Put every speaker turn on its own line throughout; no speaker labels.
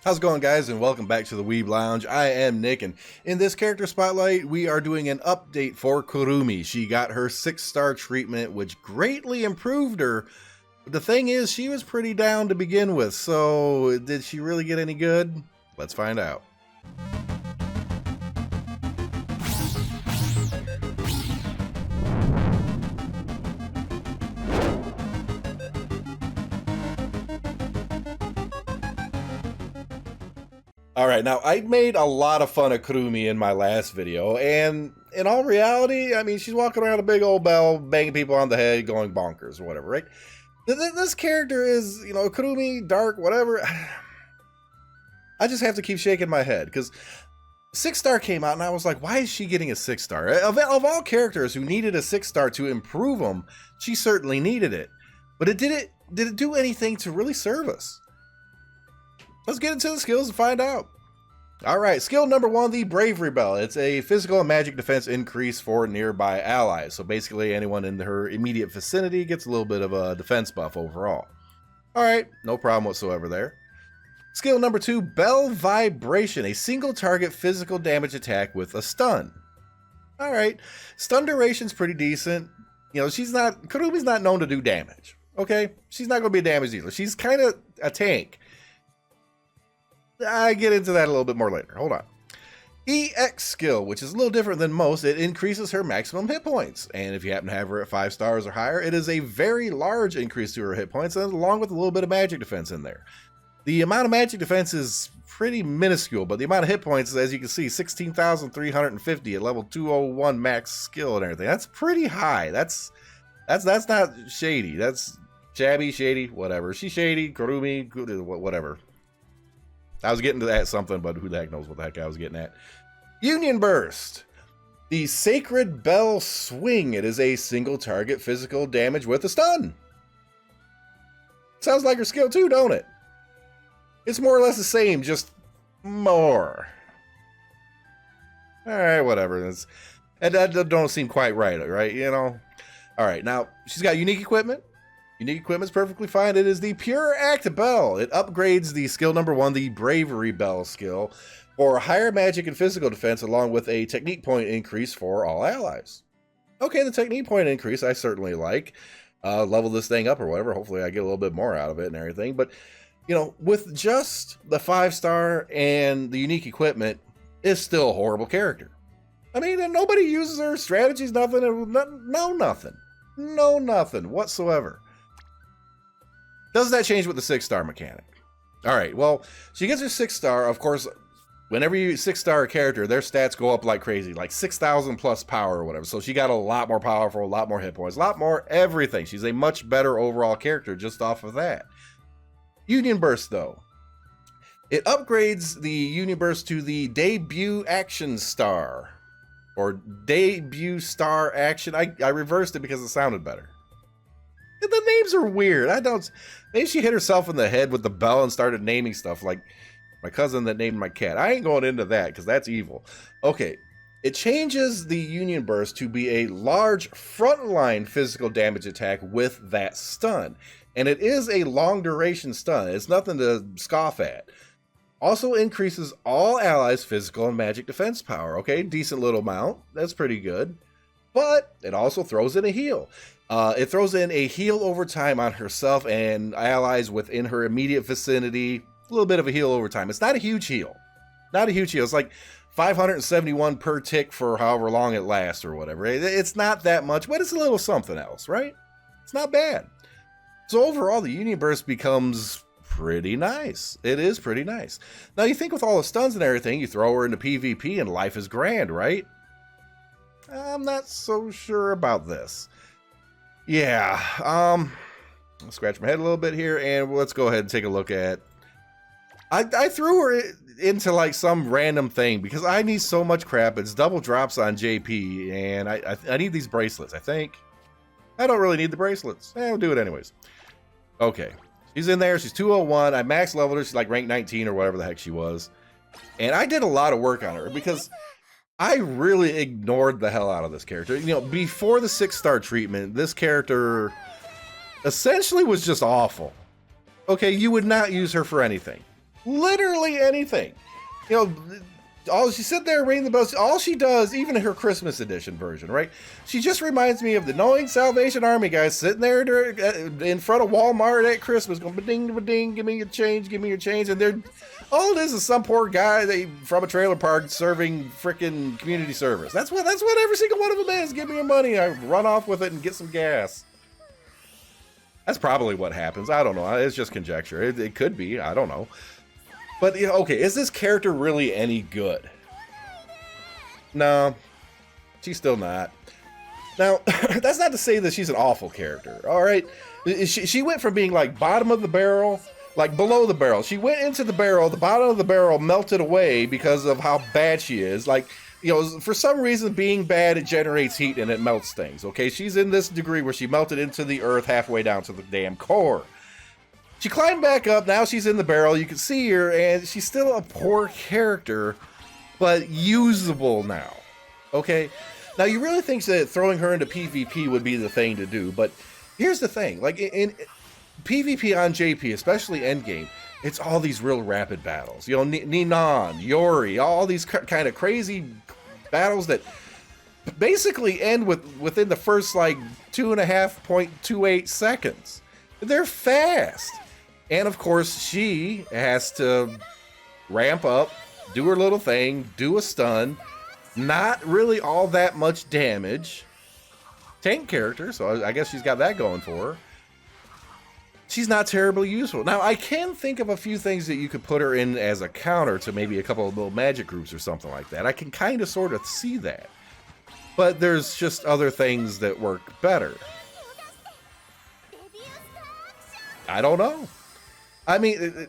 How's it going, guys, and welcome back to the Weeb Lounge. I am Nick, and in this character spotlight, we are doing an update for Kurumi. She got her 6-star treatment, which greatly improved her. But the thing is, she was pretty down to begin with, so did she really get any good? Let's find out. Alright, now I made a lot of fun of Kurumi in my last video, and in all reality, I mean, she's walking around a big old bell, banging people on the head, going bonkers or whatever, right? This character is, you know, Kurumi, dark, whatever. I just have to keep shaking my head, because 6-star came out, and I was like, why is she getting a 6-star? Of all characters who needed a 6-star to improve them, she certainly needed it. But did it do anything to really serve us? Let's get into the skills and find out. Alright, skill number 1, the Bravery Bell. It's a physical and magic defense increase for nearby allies. So basically anyone in her immediate vicinity gets a little bit of a defense buff overall. Alright, no problem whatsoever there. Skill number 2, Bell Vibration. A single target physical damage attack with a stun. Alright, stun duration's pretty decent. You know, Kurumi's not known to do damage. Okay? She's not going to be a damage dealer. She's kind of a tank. I get into that a little bit more later. Hold on. EX skill, which is a little different than most, it increases her maximum hit points. And if you happen to have her at 5 stars or higher, it is a very large increase to her hit points, and along with a little bit of magic defense in there. The amount of magic defense is pretty minuscule, but the amount of hit points, as you can see, 16,350 at level 201 max skill and everything. That's pretty high. That's not shady. That's shabby, shady, whatever. She's shady, Kurumi, whatever. I was getting to that something, but who the heck knows what the heck I was getting at. Union Burst. The Sacred Bell Swing. It is a single target physical damage with a stun. Sounds like her skill too, don't it? It's more or less the same, just more. Alright, whatever. That don't seem quite right, you know? Alright, now, she's got unique equipment. Unique equipment's perfectly fine. It is the Pure Act Bell. It upgrades the skill number 1, the Bravery Bell skill, for higher magic and physical defense, along with a technique point increase for all allies. Okay, the technique point increase I certainly like. Level this thing up or whatever. Hopefully I get a little bit more out of it and everything. But, you know, with just the 5-star and the unique equipment, it's still a horrible character. I mean, and nobody uses her strategies, nothing. No nothing whatsoever. Does that change with the 6-star mechanic? All right, well, she gets her 6-star. Of course, whenever you 6-star a character, their stats go up like crazy, like 6,000 plus power or whatever. So she got a lot more powerful, a lot more hit points, a lot more everything. She's a much better overall character just off of that. Union Burst, though. It upgrades the Union Burst to the Debut Action Star. Or Debut Star Action. I reversed it because it sounded better. The names are weird. Maybe she hit herself in the head with the bell and started naming stuff like my cousin that named my cat. I ain't going into that because that's evil. Okay, it changes the Union Burst to be a large frontline physical damage attack with that stun. And it is a long duration stun. It's nothing to scoff at. Also increases all allies' physical and magic defense power. Okay, decent little amount. That's pretty good. But it also throws in a heal. It throws in a heal over time on herself and allies within her immediate vicinity. A little bit of a heal over time. It's not a huge heal. Not a huge heal. It's like 571 per tick for however long it lasts or whatever. It's not that much, but it's a little something else, right? It's not bad. So overall, the Union Burst becomes pretty nice. It is pretty nice. Now, you think with all the stuns and everything, you throw her into PvP and life is grand, right? I'm not so sure about this. Yeah, I'll scratch my head a little bit here, and let's go ahead and take a look at... I threw her into like some random thing because I need so much crap. It's double drops on JP, and I need these bracelets, I think. I don't really need the bracelets. I'll do it anyways. Okay, she's in there. She's 201. I max leveled her. She's like rank 19 or whatever the heck she was. And I did a lot of work on her because I really ignored the hell out of this character. You know, before the 6-star treatment, this character essentially was just awful. Okay, you would not use her for anything. Literally anything. You know, all she sit there ringing the bells. All she does, even in her Christmas edition version, right? She just reminds me of the knowing Salvation Army guys sitting there in front of Wal-Mart at Christmas, going ba-ding, ba-ding, give me your change, give me your change, and they're all it is some poor guy from a trailer park serving frickin' community service. That's what every single one of them is. Give me your money, I run off with it and get some gas. That's probably what happens. I don't know. It's just conjecture. It could be. I don't know. But, you know, okay, is this character really any good? No, she's still not. Now, that's not to say that she's an awful character, all right? She went from being, like, bottom of the barrel, like, below the barrel. She went into the barrel, the bottom of the barrel melted away because of how bad she is. Like, you know, for some reason, being bad, it generates heat and it melts things, okay? She's in this degree where she melted into the earth halfway down to the damn core. She climbed back up, now she's in the barrel, you can see her, and she's still a poor character, but usable now, okay? Now, you really think that throwing her into PvP would be the thing to do, but here's the thing, like, in PvP on JP, especially endgame, it's all these real rapid battles. You know, Ninan, Yori, all these kind of crazy battles that basically end within the first, like, 2.5.28 seconds. They're fast. And of course, she has to ramp up, do her little thing, do a stun, not really all that much damage. Tank character, so I guess she's got that going for her. She's not terribly useful. Now, I can think of a few things that you could put her in as a counter to maybe a couple of little magic groups or something like that. I can kind of sort of see that. But there's just other things that work better. I don't know. I mean,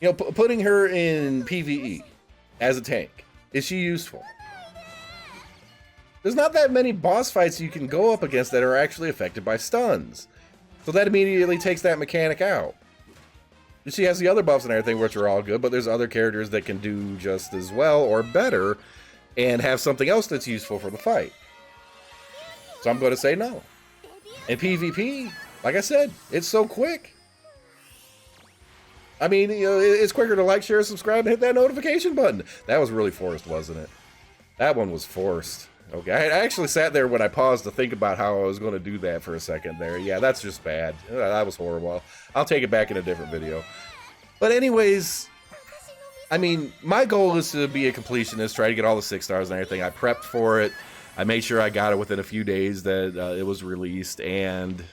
you know, putting her in PvE as a tank, is she useful? There's not that many boss fights you can go up against that are actually affected by stuns. So that immediately takes that mechanic out. She has the other buffs and everything, which are all good, but there's other characters that can do just as well or better and have something else that's useful for the fight. So I'm going to say no. And PvP, like I said, it's so quick. I mean, you know, it's quicker to like, share, subscribe, and hit that notification button. That was really forced, wasn't it? That one was forced. Okay, I actually sat there when I paused to think about how I was going to do that for a second there. Yeah, that's just bad. That was horrible. I'll take it back in a different video. But anyways, I mean, my goal is to be a completionist, try to get all the 6 stars and everything. I prepped for it. I made sure I got it within a few days that it was released, and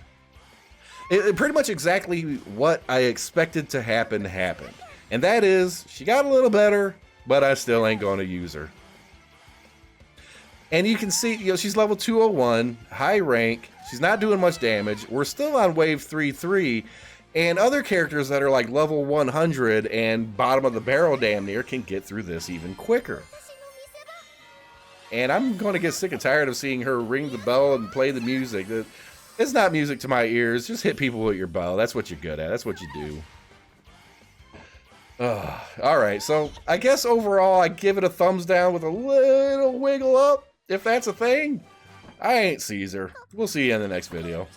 it pretty much exactly what I expected to happen happened. And that is, she got a little better, but I still ain't going to use her. And you can see, you know, she's level 201, high rank. She's not doing much damage. We're still on wave 3-3, and other characters that are like level 100 and bottom of the barrel damn near can get through this even quicker. And I'm going to get sick and tired of seeing her ring the bell and play the music. It's not music to my ears. Just hit people with your bell. That's what you're good at. That's what you do. Alright, so I guess overall I give it a thumbs down with a little wiggle up, if that's a thing. I ain't Caesar. We'll see you in the next video.